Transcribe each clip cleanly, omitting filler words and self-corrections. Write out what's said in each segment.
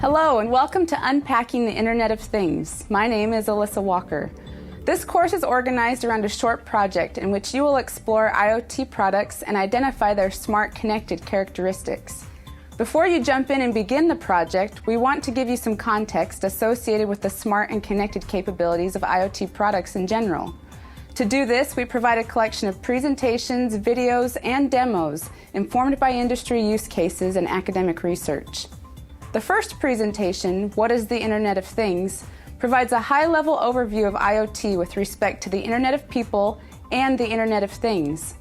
Hello and welcome to Unpacking the Internet of Things. My name is Alyssa Walker. This course is organized around a short project in which you will explore IoT products and identify their smart connected characteristics. Before you jump in and begin the project, we want to give you some context associated with the smart and connected capabilities of IoT products in general. To do this, we provide a collection of presentations, videos, and demos informed by industry use cases and academic research. The first presentation, What is the Internet of Things?, provides a high-level overview of IoT with respect to the Internet of People and the Internet of Things.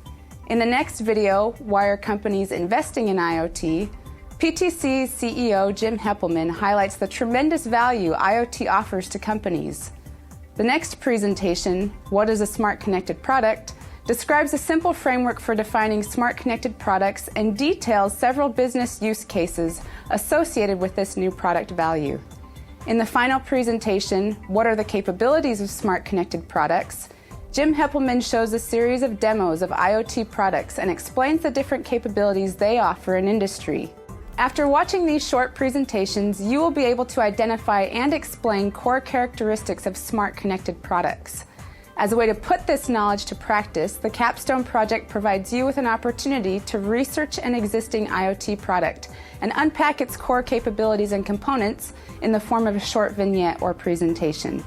In the next video, Why are companies investing in IoT?, PTC's CEO Jim Heppelmann highlights the tremendous value IoT offers to companies. The next presentation, What is a Smart Connected Product?, describes a simple framework for defining smart connected products and details several business use cases associated with this new product value. In the final presentation, What are the capabilities of smart connected products?, Jim Heppelmann shows a series of demos of IoT products and explains the different capabilities they offer in industry. After watching these short presentations, you will be able to identify and explain core characteristics of smart connected products. As a way to put this knowledge to practice, the Capstone project provides you with an opportunity to research an existing IoT product and unpack its core capabilities and components in the form of a short vignette or presentation.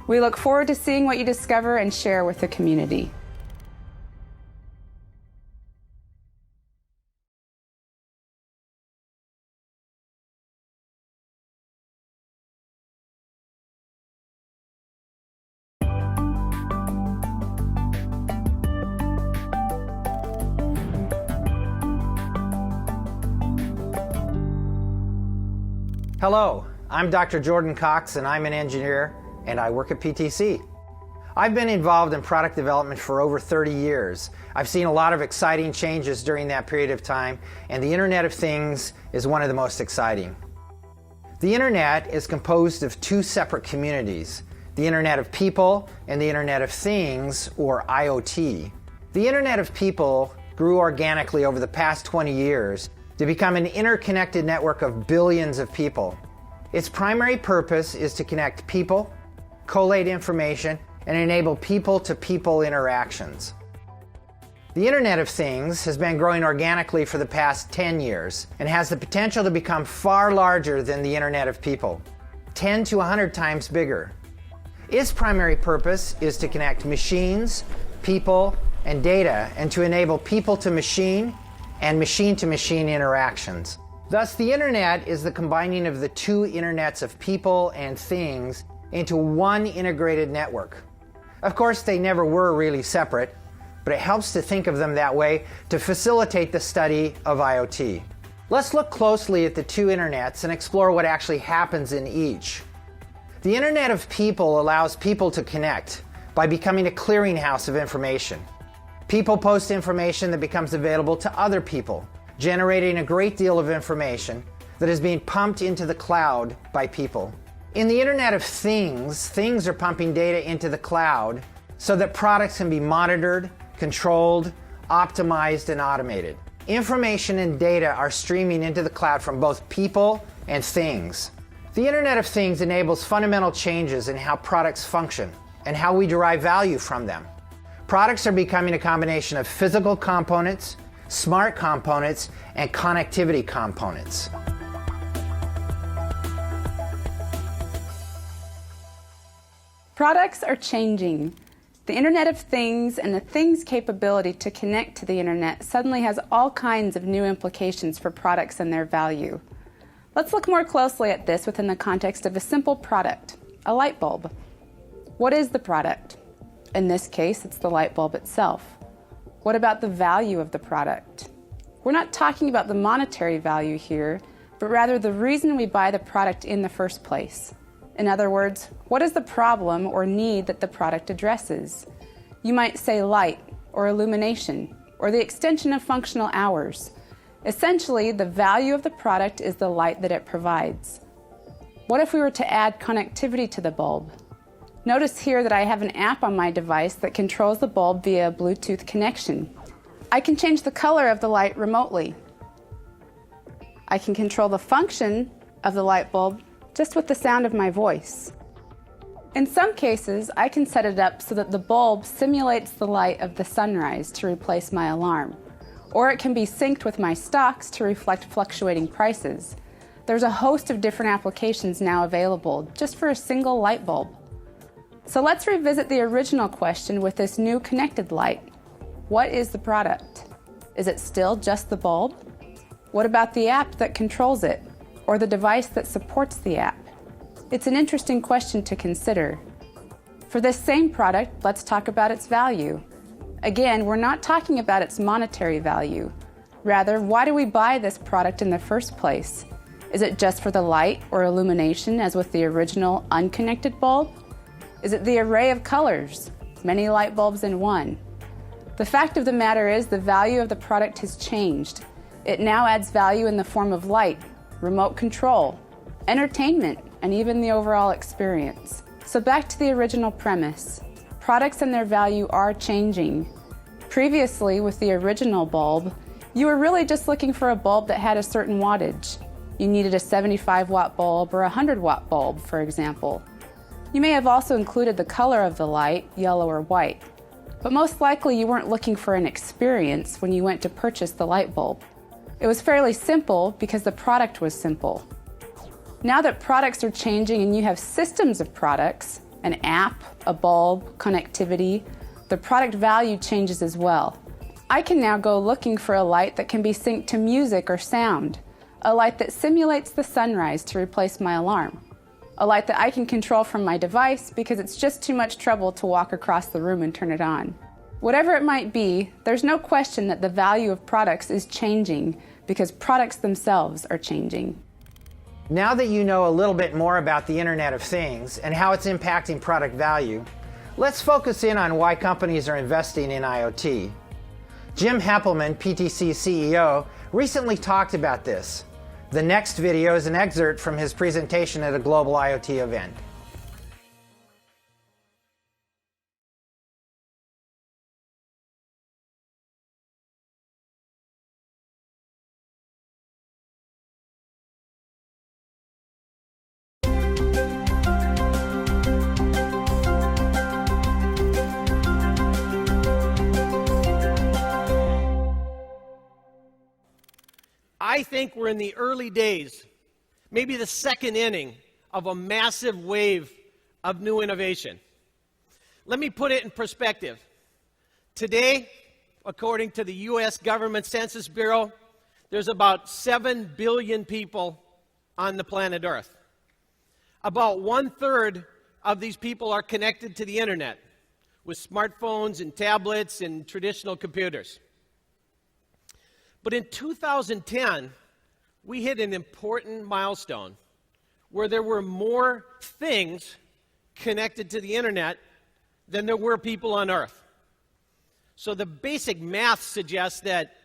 We look forward to seeing what you discover and share with the community. Hello, I'm Dr. Jordan Cox and I'm an engineer and I work at PTC. I've been involved in product development for over 30 years. I've seen a lot of exciting changes during that period of time, and the Internet of Things is one of the most exciting. The Internet is composed of two separate communities, the Internet of People and the Internet of Things, or IoT. The Internet of People grew organically over the past 20 years to become an interconnected network of billions of people. Its primary purpose is to connect people, collate information, and enable people-to-people interactions. The Internet of Things has been growing organically for the past 10 years and has the potential to become far larger than the Internet of People, 10 to 100 times bigger. Its primary purpose is to connect machines, people, and data, and to enable people-to-machine and machine-to-machine interactions. Thus, the Internet is the combining of the two Internets of people and things into one integrated network. Of course, they never were really separate, but it helps to think of them that way to facilitate the study of IoT. Let's look closely at the two Internets and explore what actually happens in each. The Internet of People allows people to connect by becoming a clearinghouse of information. People post information that becomes available to other people, generating a great deal of information that is being pumped into the cloud by people. In the Internet of Things, things are pumping data into the cloud so that products can be monitored, controlled, optimized, and automated. Information and data are streaming into the cloud from both people and things. The Internet of Things enables fundamental changes in how products function and how we derive value from them. Products are becoming a combination of physical components, smart components, and connectivity components. Products are changing. The Internet of Things and the Things capability to connect to the Internet suddenly has all kinds of new implications for products and their value. Let's look more closely at this within the context of a simple product, a light bulb. What is the product? In this case, it's the light bulb itself. What about the value of the product? We're not talking about the monetary value here, but rather the reason we buy the product in the first place. In other words, what is the problem or need that the product addresses? You might say light, or illumination, or the extension of functional hours. Essentially, the value of the product is the light that it provides. What if we were to add connectivity to the bulb? Notice here that I have an app on my device that controls the bulb via a Bluetooth connection. I can change the color of the light remotely. I can control the function of the light bulb just with the sound of my voice. In some cases, I can set it up so that the bulb simulates the light of the sunrise to replace my alarm, or it can be synced with my stocks to reflect fluctuating prices. There's a host of different applications now available just for a single light bulb. So let's revisit the original question with this new connected light. What is the product? Is it still just the bulb? What about the app that controls it, or the device that supports the app? It's an interesting question to consider. For this same product, let's talk about its value. Again, we're not talking about its monetary value. Rather, why do we buy this product in the first place? Is it just for the light or illumination as with the original unconnected bulb? Is it the array of colors, many light bulbs in one? The fact of the matter is the value of the product has changed. It now adds value in the form of light, remote control, entertainment, and even the overall experience. So back to the original premise. Products and their value are changing. Previously, with the original bulb, you were really just looking for a bulb that had a certain wattage. You needed a 75-watt bulb or a 100-watt bulb, for example. You may have also included the color of the light, yellow or white. But most likely you weren't looking for an experience when you went to purchase the light bulb. It was fairly simple because the product was simple. Now that products are changing and you have systems of products, an app, a bulb, connectivity, the product value changes as well. I can now go looking for a light that can be synced to music or sound, a light that simulates the sunrise to replace my alarm, a light that I can control from my device because it's just too much trouble to walk across the room and turn it on. Whatever it might be, there's no question that the value of products is changing because products themselves are changing. Now that you know a little bit more about the Internet of Things and how it's impacting product value, let's focus in on why companies are investing in IoT. Jim Heppelmann, PTC CEO, recently talked about this. The next video is an excerpt from his presentation at a global IoT event. I think we're in the early days, maybe the second inning of a massive wave of new innovation. Let me put it in perspective. Today, according to the U.S. Government Census Bureau, there's about 7 billion people on the planet Earth. About 1/3 of these people are connected to the internet with smartphones and tablets and traditional computers. But in 2010, we hit an important milestone where there were more things connected to the internet than there were people on Earth. So the basic math suggests that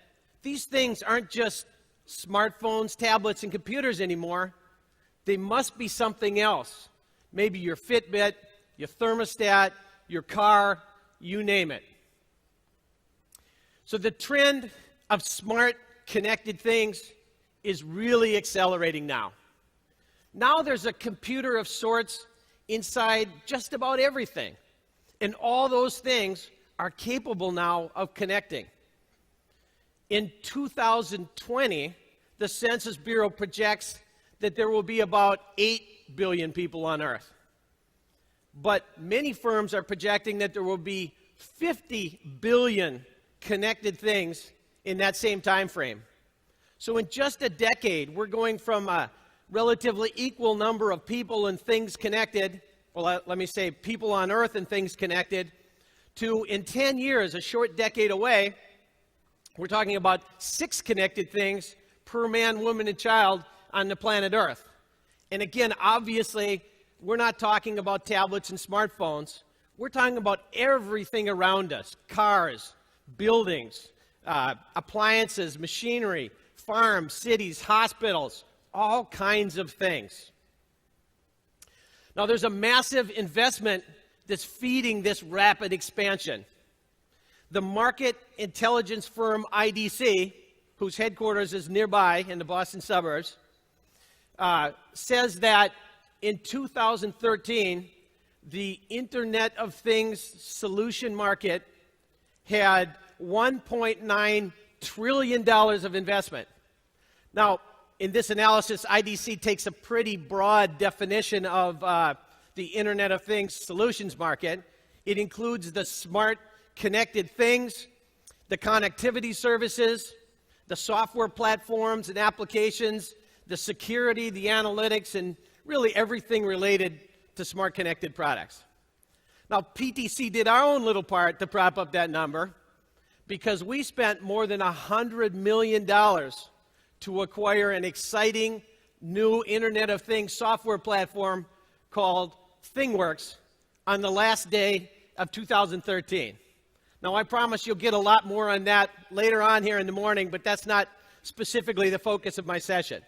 these things aren't just smartphones, tablets, and computers anymore. They must be something else. Maybe your Fitbit, your thermostat, your car, you name it. So the trend of smart, connected things is really accelerating now. Now there's a computer of sorts inside just about everything. And all those things are capable now of connecting. In 2020, the Census Bureau projects that there will be about 8 billion people on Earth. But many firms are projecting that there will be 50 billion connected things in that same time frame. So in just a decade, we're going from a relatively equal number of people and things connected, well, let me say people on Earth and things connected, to in 10 years, a short decade away, we're talking about 6 connected things per man, woman, and child on the planet Earth. And again, obviously, we're not talking about tablets and smartphones. We're talking about everything around us: cars, buildings, appliances, machinery, farms, cities, hospitals, all kinds of things. Now, there's a massive investment that's feeding this rapid expansion. The market intelligence firm IDC, whose headquarters is nearby in the Boston suburbs, says that in 2013, the Internet of Things solution market had $1.9 trillion of investment. Now, in this analysis, IDC takes a pretty broad definition of the Internet of Things solutions market. It includes the smart connected things, the connectivity services, the software platforms and applications, the security, the analytics, and really everything related to smart connected products. Now, PTC did our own little part to prop up that number because we spent more than $100 million to acquire an exciting new Internet of Things software platform called ThingWorx on the last day of 2013. Now, I promise you'll get a lot more on that later on here in the morning, but that's not specifically the focus of my session.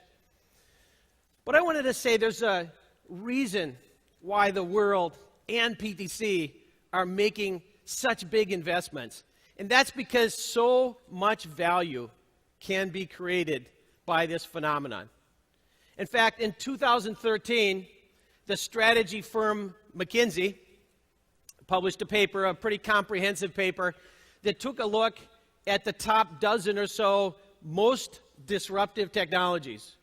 But I wanted to say there's a reason why the world and PTC are making such big investments, and that's because so much value can be created by this phenomenon. In fact, in 2013, the strategy firm McKinsey published a paper, a pretty comprehensive paper, that took a look at the top dozen or so most disruptive technologies.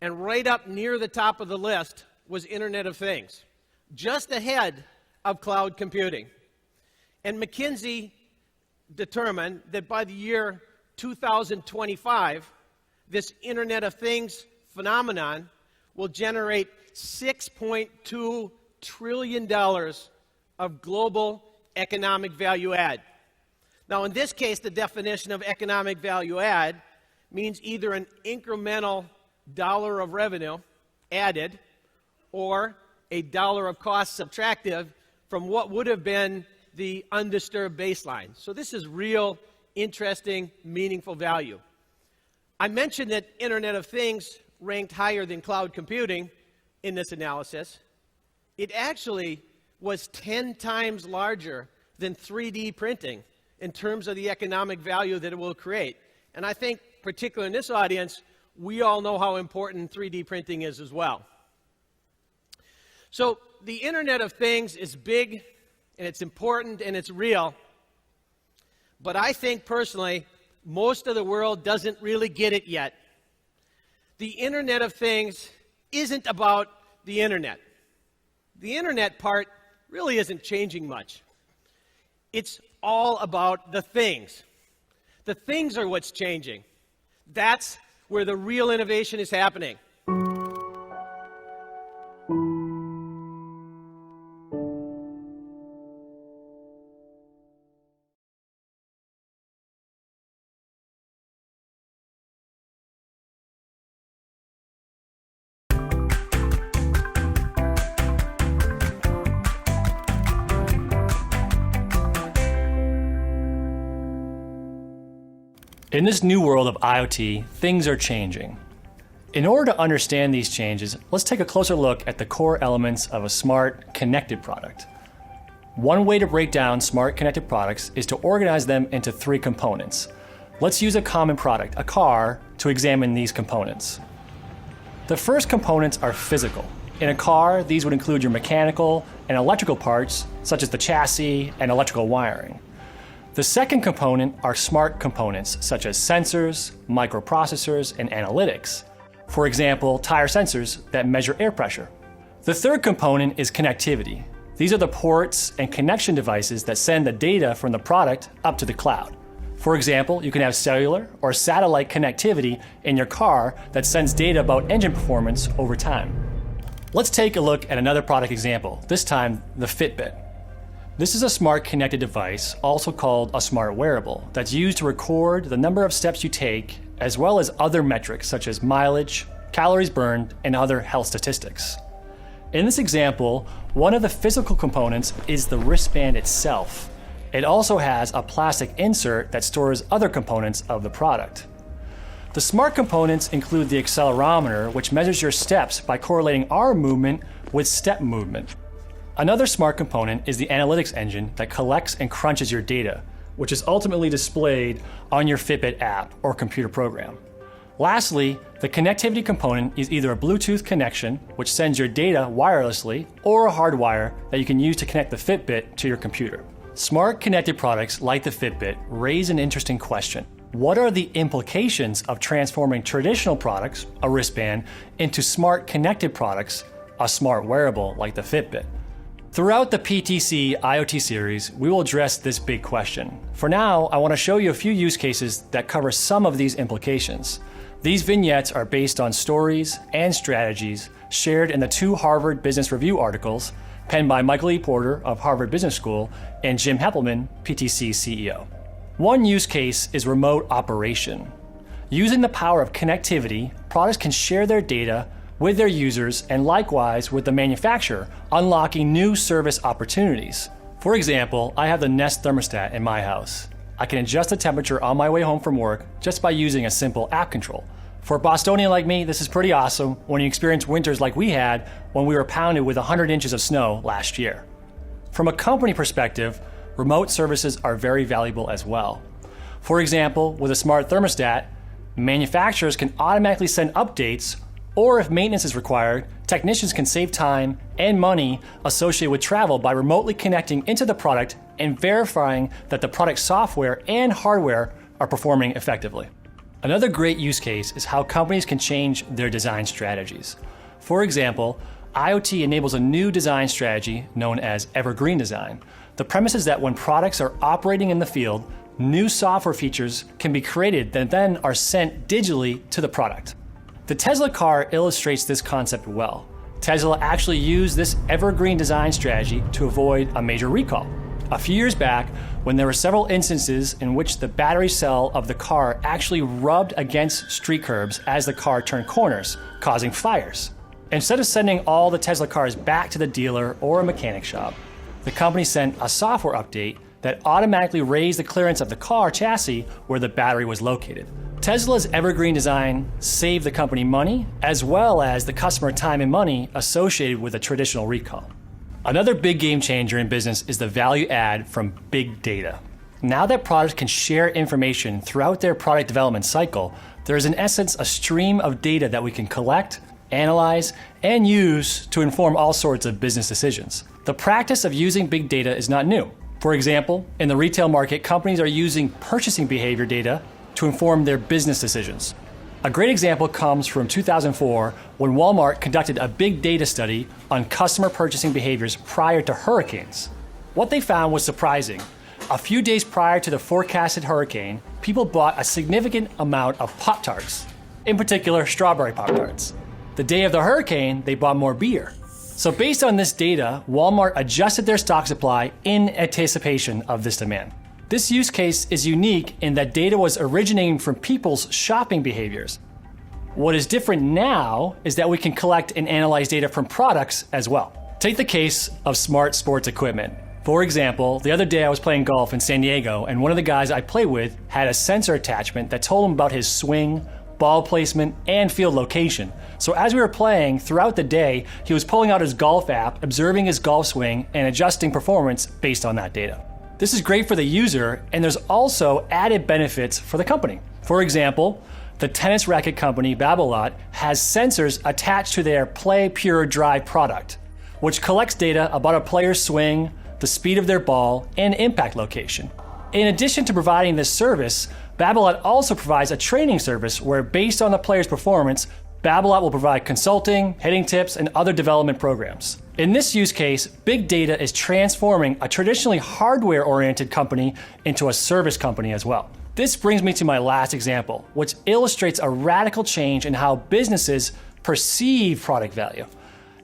And right up near the top of the list was Internet of Things, just ahead of cloud computing. And McKinsey determined that by the year 2025, this Internet of Things phenomenon will generate $6.2 trillion of global economic value add. Now, in this case, the definition of economic value add means either an incremental dollar of revenue added or a dollar of cost subtractive from what would have been the undisturbed baseline. So this is real, interesting, meaningful value. I mentioned that Internet of Things ranked higher than cloud computing in this analysis. It actually was 10 times larger than 3D printing in terms of the economic value that it will create. And I think, particularly in this audience, we all know how important 3D printing is as well. So the Internet of Things is big, and it's important, and it's real. But I think, personally, most of the world doesn't really get it yet. The Internet of Things isn't about the Internet. The Internet part really isn't changing much. It's all about the things. The things are what's changing. That's where the real innovation is happening. In this new world of IoT, things are changing. In order to understand these changes, let's take a closer look at the core elements of a smart, connected product. One way to break down smart, connected products is to organize them into 3 components. Let's use a common product, a car, to examine these components. The first components are physical. In a car, these would include your mechanical and electrical parts, such as the chassis and electrical wiring. The second component are smart components, such as sensors, microprocessors, and analytics. For example, tire sensors that measure air pressure. The third component is connectivity. These are the ports and connection devices that send the data from the product up to the cloud. For example, you can have cellular or satellite connectivity in your car that sends data about engine performance over time. Let's take a look at another product example, this time the Fitbit. This is a smart connected device, also called a smart wearable, that's used to record the number of steps you take, as well as other metrics such as mileage, calories burned, and other health statistics. In this example, one of the physical components is the wristband itself. It also has a plastic insert that stores other components of the product. The smart components include the accelerometer, which measures your steps by correlating arm movement with step movement. Another smart component is the analytics engine that collects and crunches your data, which is ultimately displayed on your Fitbit app or computer program. Lastly, the connectivity component is either a Bluetooth connection, which sends your data wirelessly, or a hardwire that you can use to connect the Fitbit to your computer. Smart connected products like the Fitbit raise an interesting question. What are the implications of transforming traditional products, a wristband, into smart connected products, a smart wearable like the Fitbit? Throughout the PTC IoT series, we will address this big question. For now, I want to show you a few use cases that cover some of these implications. These vignettes are based on stories and strategies shared in the 2 Harvard Business Review articles penned by Michael E. Porter of Harvard Business School and Jim Heppelman, PTC CEO. One use case is remote operation. Using the power of connectivity, products can share their data with their users and likewise with the manufacturer, unlocking new service opportunities. For example, I have the Nest thermostat in my house. I can adjust the temperature on my way home from work just by using a simple app control. For a Bostonian like me, this is pretty awesome when you experience winters like we had when we were pounded with 100 inches of snow last year. From a company perspective, remote services are very valuable as well. For example, with a smart thermostat, manufacturers can automatically send updates, or if maintenance is required, technicians can save time and money associated with travel by remotely connecting into the product and verifying that the product software and hardware are performing effectively. Another great use case is how companies can change their design strategies. For example, IoT enables a new design strategy known as evergreen design. The premise is that when products are operating in the field, new software features can be created that then are sent digitally to the product. The Tesla car illustrates this concept well. Tesla actually used this evergreen design strategy to avoid a major recall. A few years back, when there were several instances in which the battery cell of the car actually rubbed against street curbs as the car turned corners, causing fires. Instead of sending all the Tesla cars back to the dealer or a mechanic shop, the company sent a software update that automatically raised the clearance of the car chassis where the battery was located. Tesla's evergreen design saved the company money, as well as the customer time and money associated with a traditional recall. Another big game changer in business is the value add from big data. Now that products can share information throughout their product development cycle, there is in essence a stream of data that we can collect, analyze, and use to inform all sorts of business decisions. The practice of using big data is not new. For example, in the retail market, companies are using purchasing behavior data to inform their business decisions. A great example comes from 2004 when Walmart conducted a big data study on customer purchasing behaviors prior to hurricanes. What they found was surprising. A few days prior to the forecasted hurricane, people bought a significant amount of Pop-Tarts, in particular strawberry Pop-Tarts. The day of the hurricane, they bought more beer. So based on this data, Walmart adjusted their stock supply in anticipation of this demand. This use case is unique in that data was originating from people's shopping behaviors. What is different now is that we can collect and analyze data from products as well. Take the case of smart sports equipment. For example, the other day I was playing golf in San Diego, and one of the guys I play with had a sensor attachment that told him about his swing, ball placement, and field location. So as we were playing throughout the day, he was pulling out his golf app, observing his golf swing, and adjusting performance based on that data. This is great for the user, and there's also added benefits for the company. For example, the tennis racket company Babolat has sensors attached to their Play Pure Drive product, which collects data about a player's swing, the speed of their ball, and impact location. In addition to providing this service, Babolat also provides a training service where, based on the player's performance, Babolat will provide consulting, hitting tips, and other development programs. In this use case, big data is transforming a traditionally hardware-oriented company into a service company as well. This brings me to my last example, which illustrates a radical change in how businesses perceive product value.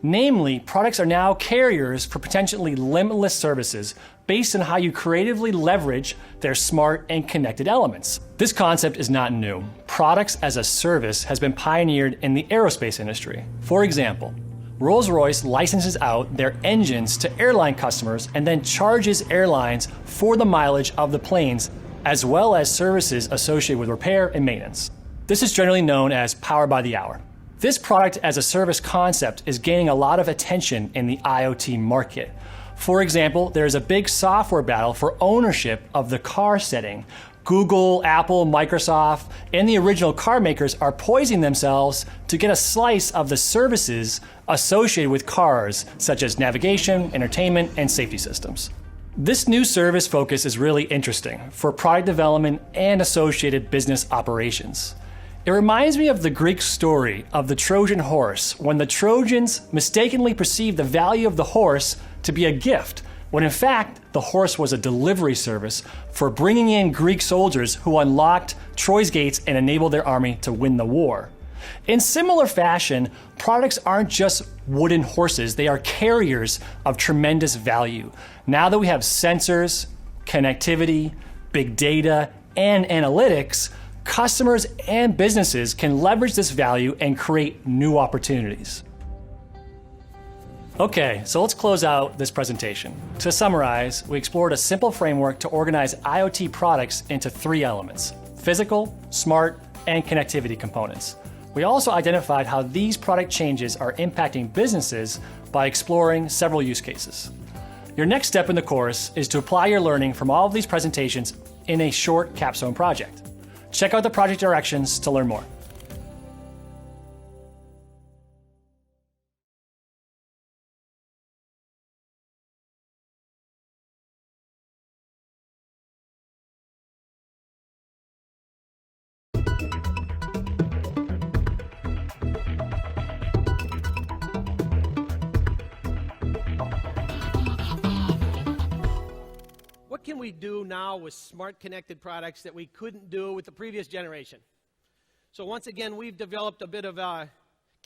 Namely, products are now carriers for potentially limitless services based on how you creatively leverage their smart and connected elements. This concept is not new. Products as a service has been pioneered in the aerospace industry. For example, Rolls-Royce licenses out their engines to airline customers and then charges airlines for the mileage of the planes, as well as services associated with repair and maintenance. This is generally known as power by the hour. This product as a service concept is gaining a lot of attention in the IoT market. For example, there is a big software battle for ownership of the car setting Google, Apple, Microsoft, and the original car makers are poising themselves to get a slice of the services associated with cars, such as navigation, entertainment, and safety systems. This new service focus is really interesting for product development and associated business operations. It reminds me of the Greek story of the Trojan horse, when the Trojans mistakenly perceived the value of the horse to be a gift, when in fact the horse was a delivery service for bringing in Greek soldiers who unlocked Troy's gates and enabled their army to win the war. In similar fashion, products aren't just wooden horses, they are carriers of tremendous value. Now that we have sensors, connectivity, big data, and analytics, customers and businesses can leverage this value and create new opportunities. Okay, so let's close out this presentation. To summarize, we explored a simple framework to organize IoT products into 3 elements: physical, smart, and connectivity components. We also identified how these product changes are impacting businesses by exploring several use cases. Your next step in the course is to apply your learning from all of these presentations in a short capstone project. Check out the project directions to learn more. What can we do now with smart connected products that we couldn't do with the previous generation? So once again, we've developed a bit of a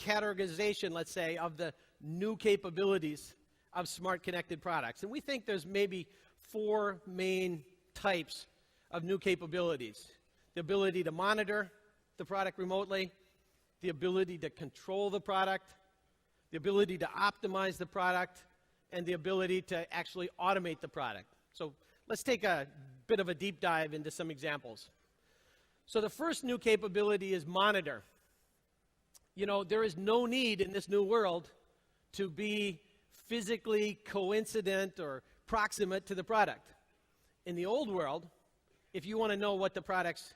categorization, let's say, of the new capabilities of smart connected products. And we think there's maybe 4 main types of new capabilities: the ability to monitor the product remotely, the ability to control the product, the ability to optimize the product, and the ability to actually automate the product. So let's take a bit of a deep dive into some examples. So the first new capability is monitor. You know, there is no need in this new world to be physically coincident or proximate to the product. In the old world, if you want to know what the product's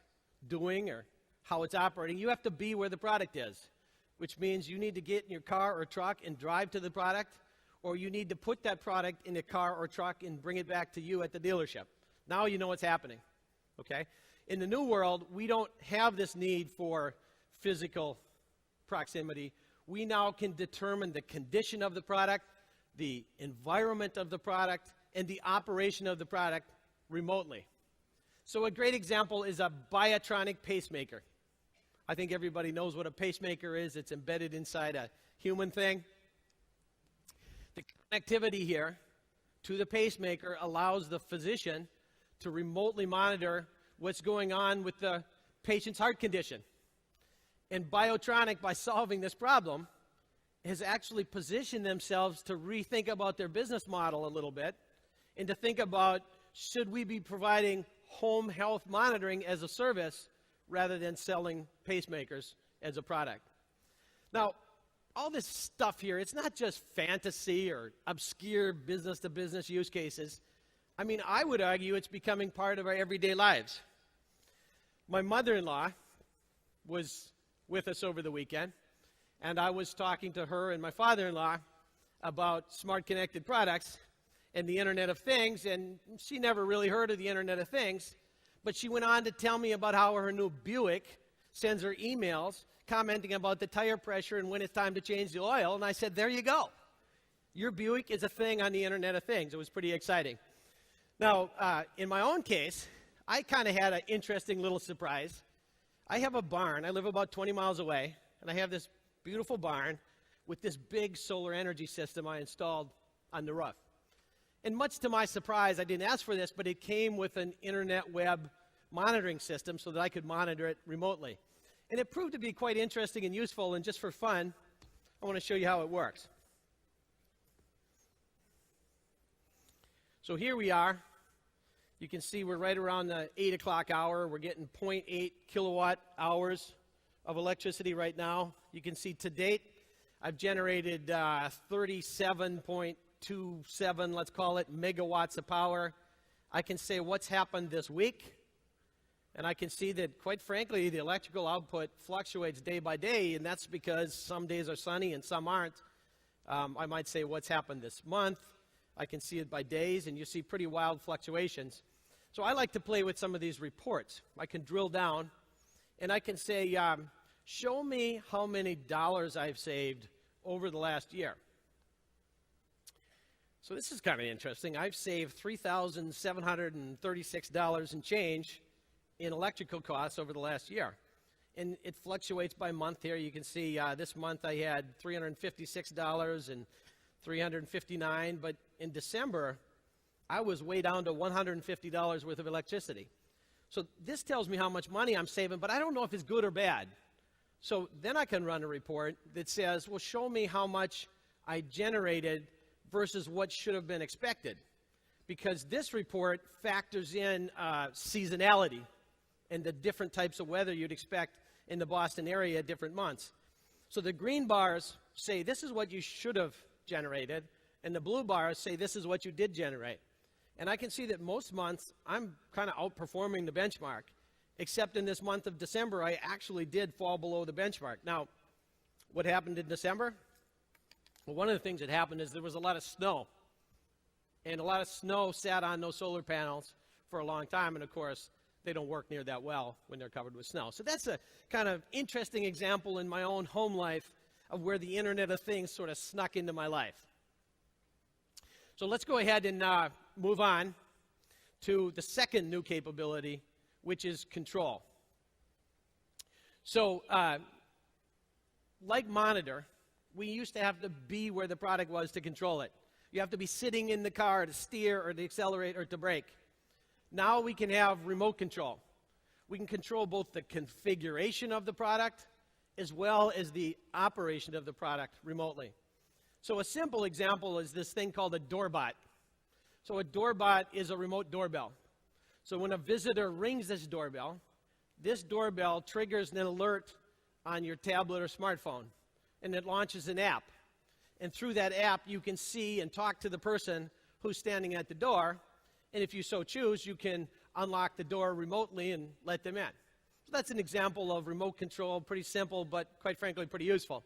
doing or how it's operating, you have to be where the product is, which means you need to get in your car or truck and drive to the product, or you need to put that product in a car or truck and bring it back to you at the dealership. Now you know what's happening, okay? In the new world, we don't have this need for physical proximity. We now can determine the condition of the product, the environment of the product, and the operation of the product remotely. So a great example is a biotronic pacemaker. I think everybody knows what a pacemaker is. It's embedded inside a human thing. The connectivity here to the pacemaker allows the physician to remotely monitor what's going on with the patient's heart condition. And Biotronic, by solving this problem, has actually positioned themselves to rethink about their business model a little bit and to think about, should we be providing home health monitoring as a service rather than selling pacemakers as a product? Now, all this stuff here, it's not just fantasy or obscure business-to-business use cases. I mean, I would argue it's becoming part of our everyday lives. My mother-in-law was with us over the weekend, and I was talking to her and my father-in-law about smart connected products and the Internet of Things, and she never really heard of the Internet of Things, but she went on to tell me about how her new Buick sends her emails commenting about the tire pressure and when it's time to change the oil, and I said, there you go. Your Buick is a thing on the Internet of Things. It was pretty exciting. Now, in my own case, I kind of had an interesting little surprise. I have a barn. I live about 20 miles away, and I have this beautiful barn with this big solar energy system I installed on the roof. And much to my surprise, I didn't ask for this, but it came with an internet web monitoring system so that I could monitor it remotely. And it proved to be quite interesting and useful, and just for fun, I want to show you how it works. So here we are. You can see we're right around the 8 o'clock hour. We're getting 0.8 kilowatt hours of electricity right now. You can see to date, I've generated 37.27, let's call it, megawatts of power. I can say what's happened this week. And I can see that, quite frankly, the electrical output fluctuates day by day, and that's because some days are sunny and some aren't. I might say what's happened this month. I can see it by days, and you see pretty wild fluctuations. So I like to play with some of these reports. I can drill down, and I can say, show me how many dollars I've saved over the last year. So this is kind of interesting. I've saved $3,736 and change in electrical costs over the last year. And it fluctuates by month here. You can see this month I had $356 and $359, but in December, I was way down to $150 worth of electricity. So this tells me how much money I'm saving, but I don't know if it's good or bad. So then I can run a report that says, well, show me how much I generated versus what should have been expected. Because this report factors in seasonality and the different types of weather you'd expect in the Boston area at different months. So the green bars say this is what you should have generated, and the blue bars say this is what you did generate. And I can see that most months I'm kind of outperforming the benchmark, except in this month of December I actually did fall below the benchmark. Now, what happened in December? Well, one of the things that happened is there was a lot of snow. And a lot of snow sat on those solar panels for a long time, and of course, they don't work near that well when they're covered with snow. So that's a kind of interesting example in my own home life of where the Internet of Things sort of snuck into my life. So let's go ahead and move on to the second new capability, which is control. So like monitor, we used to have to be where the product was to control it. You have to be sitting in the car to steer or to accelerate or to brake. Now we can have remote control. We can control both the configuration of the product as well as the operation of the product remotely. So a simple example is this thing called a doorbot. So a doorbot is a remote doorbell. So when a visitor rings this doorbell triggers an alert on your tablet or smartphone, and it launches an app. And through that app, you can see and talk to the person who's standing at the door, and if you so choose, you can unlock the door remotely and let them in. So that's an example of remote control, pretty simple, but quite frankly, pretty useful.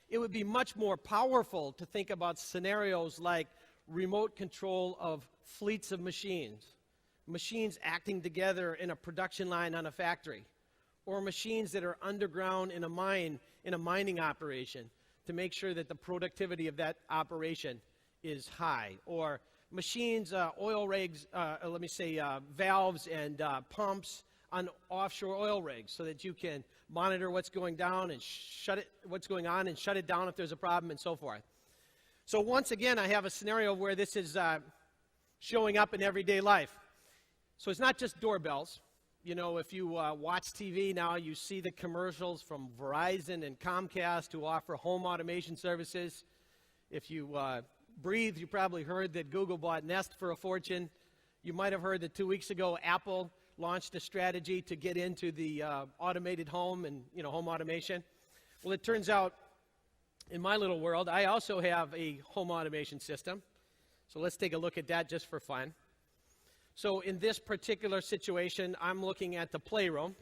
It would be much more powerful to think about scenarios like remote control of fleets of machines, machines acting together in a production line on a factory, or machines that are underground in a mine, in a mining operation, to make sure that the productivity of that operation is high, or machines, oil rigs, valves and pumps on offshore oil rigs, so that you can monitor what's going down and what's going on and shut it down if there's a problem and so forth. So once again, I have a scenario where this is showing up in everyday life. So it's not just doorbells. You know, if you watch TV now, you see the commercials from Verizon and Comcast who offer home automation services. If you breathe, you probably heard that Google bought Nest for a fortune. You might have heard that 2 weeks ago Apple launched a strategy to get into the automated home and home automation. Well, it turns out in my little world, I also have a home automation system. So let's take a look at that just for fun. So in this particular situation, I'm looking at the playroom,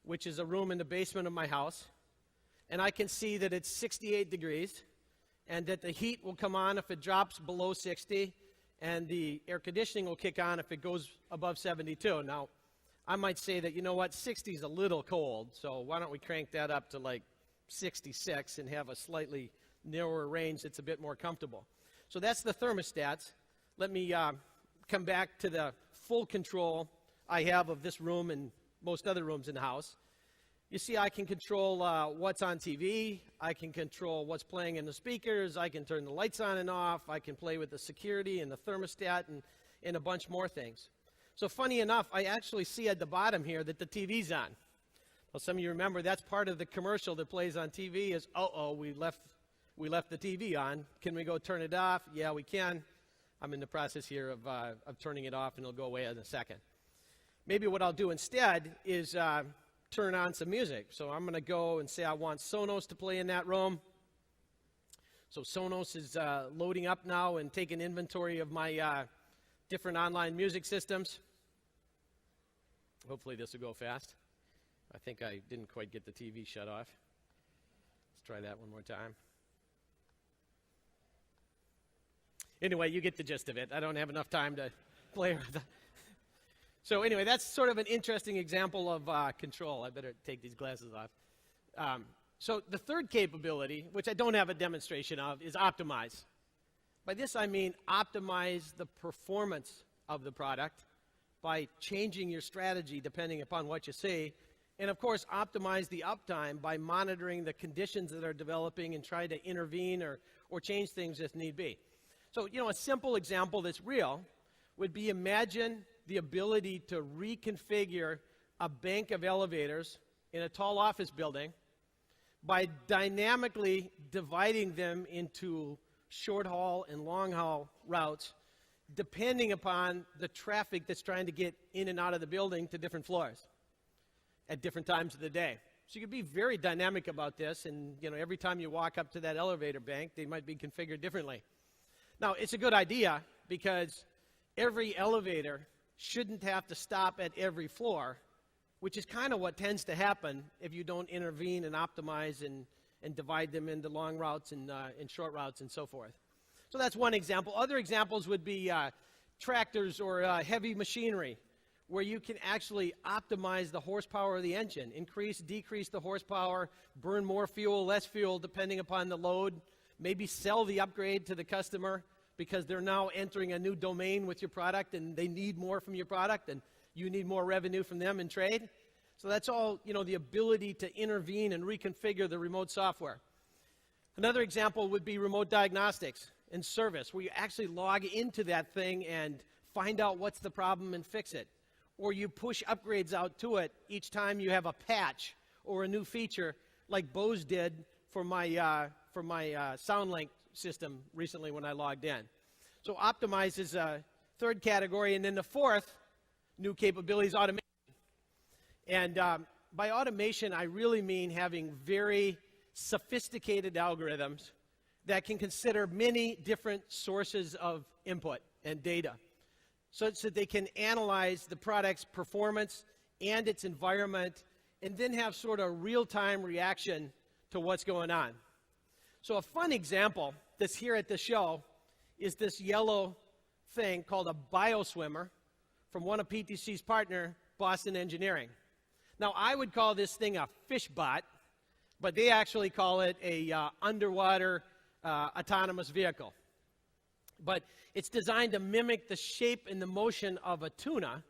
which is a room in the basement of my house. And I can see that it's 68 degrees, and that the heat will come on if it drops below 60, and the air conditioning will kick on if it goes above 72. Now, I might say that, 60 is a little cold, so why don't we crank that up to like 66 and have a slightly narrower range that's a bit more comfortable. So that's the thermostats. Let me come back to the full control I have of this room and most other rooms in the house. You see, I can control what's on TV. I can control what's playing in the speakers. I can turn the lights on and off. I can play with the security and the thermostat and a bunch more things. So funny enough, I actually see at the bottom here that the TV's on. Well, some of you remember that's part of the commercial that plays on TV is, we left the TV on. Can we go turn it off? Yeah, we can. I'm in the process here of turning it off, and it'll go away in a second. Maybe what I'll do instead is turn on some music. So I'm going to go and say I want Sonos to play in that room. So Sonos is loading up now and taking inventory of my different online music systems. Hopefully this will go fast. I think I didn't quite get the TV shut off. Let's try that one more time. Anyway, you get the gist of it. I don't have enough time to play with it. So anyway, that's sort of an interesting example of control. I better take these glasses off. So the third capability, which I don't have a demonstration of, is optimize. By this I mean optimize the performance of the product by changing your strategy depending upon what you see. And of course, optimize the uptime by monitoring the conditions that are developing and try to intervene or change things if need be. So, a simple example that's real would be, imagine the ability to reconfigure a bank of elevators in a tall office building by dynamically dividing them into short haul and long haul routes depending upon the traffic that's trying to get in and out of the building to different floors at different times of the day. So you can be very dynamic about this, and every time you walk up to that elevator bank, they might be configured differently. Now, it's a good idea because every elevator shouldn't have to stop at every floor, which is kind of what tends to happen if you don't intervene and optimize and divide them into long routes and short routes and so forth. So that's one example. Other examples would be tractors or heavy machinery, where you can actually optimize the horsepower of the engine, increase, decrease the horsepower, burn more fuel, less fuel, depending upon the load, maybe sell the upgrade to the customer because they're now entering a new domain with your product and they need more from your product and you need more revenue from them in trade. So that's all, the ability to intervene and reconfigure the remote software. Another example would be remote diagnostics and service, where you actually log into that thing and find out what's the problem and fix it. Or you push upgrades out to it each time you have a patch or a new feature, like Bose did for my SoundLink system recently when I logged in. So optimize is a third category. And then the fourth new capability is automation. And by automation, I really mean having very sophisticated algorithms that can consider many different sources of input and data, so that they can analyze the product's performance and its environment, and then have sort of real-time reaction to what's going on. So a fun example that's here at the show is this yellow thing called a bioswimmer from one of PTC's partner, Boston Engineering. Now, I would call this thing a fish bot, but they actually call it a underwater autonomous vehicle. But it's designed to mimic the shape and the motion of a tuna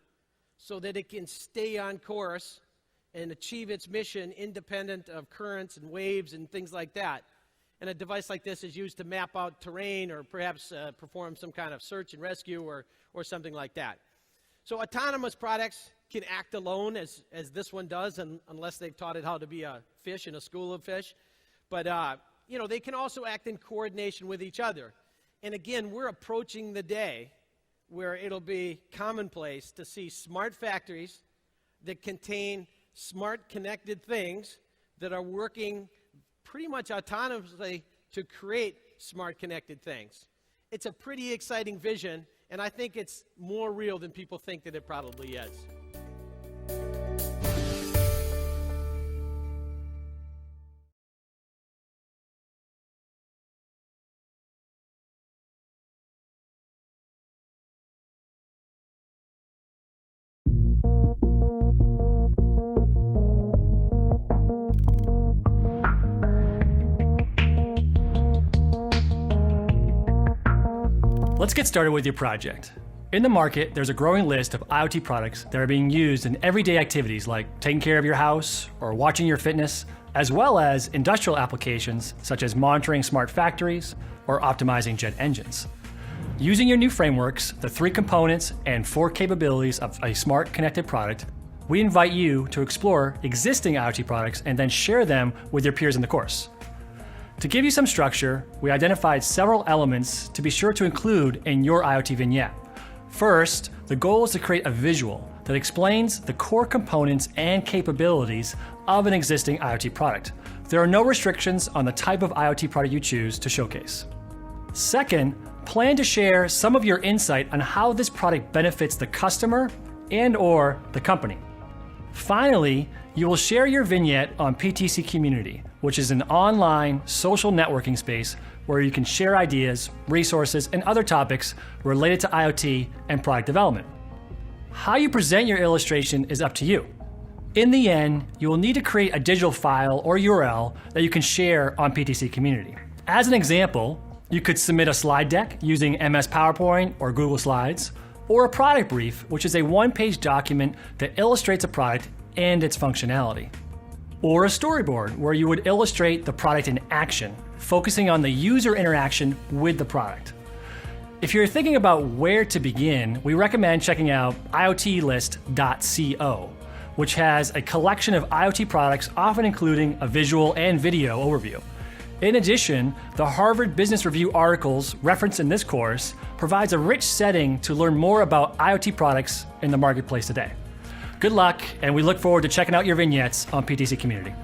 so that it can stay on course and achieve its mission independent of currents and waves and things like that. And a device like this is used to map out terrain or perhaps perform some kind of search and rescue or something like that. So autonomous products can act alone, as this one does, unless they've taught it how to be a fish in a school of fish. But, they can also act in coordination with each other. And again, we're approaching the day where it'll be commonplace to see smart factories that contain smart connected things that are working pretty much autonomously to create smart connected things. It's a pretty exciting vision, and I think it's more real than people think that it probably is. Let's get started with your project. In the market, there's a growing list of IoT products that are being used in everyday activities like taking care of your house or watching your fitness, as well as industrial applications such as monitoring smart factories or optimizing jet engines. Using your new frameworks, the 3 components and 4 capabilities of a smart connected product, we invite you to explore existing IoT products and then share them with your peers in the course. To give you some structure, we identified several elements to be sure to include in your IoT vignette. First, the goal is to create a visual that explains the core components and capabilities of an existing IoT product. There are no restrictions on the type of IoT product you choose to showcase. Second, plan to share some of your insight on how this product benefits the customer and/or the company. Finally, you will share your vignette on PTC Community, which is an online social networking space where you can share ideas, resources, and other topics related to IoT and product development. How you present your illustration is up to you. In the end, you will need to create a digital file or URL that you can share on PTC Community. As an example, you could submit a slide deck using MS PowerPoint or Google Slides, or a product brief, which is a one-page document that illustrates a product and its functionality. Or a storyboard, where you would illustrate the product in action, focusing on the user interaction with the product. If you're thinking about where to begin, we recommend checking out iotlist.co, which has a collection of IoT products, often including a visual and video overview. In addition, the Harvard Business Review articles referenced in this course provides a rich setting to learn more about IoT products in the marketplace today. Good luck, and we look forward to checking out your vignettes on PTC Community.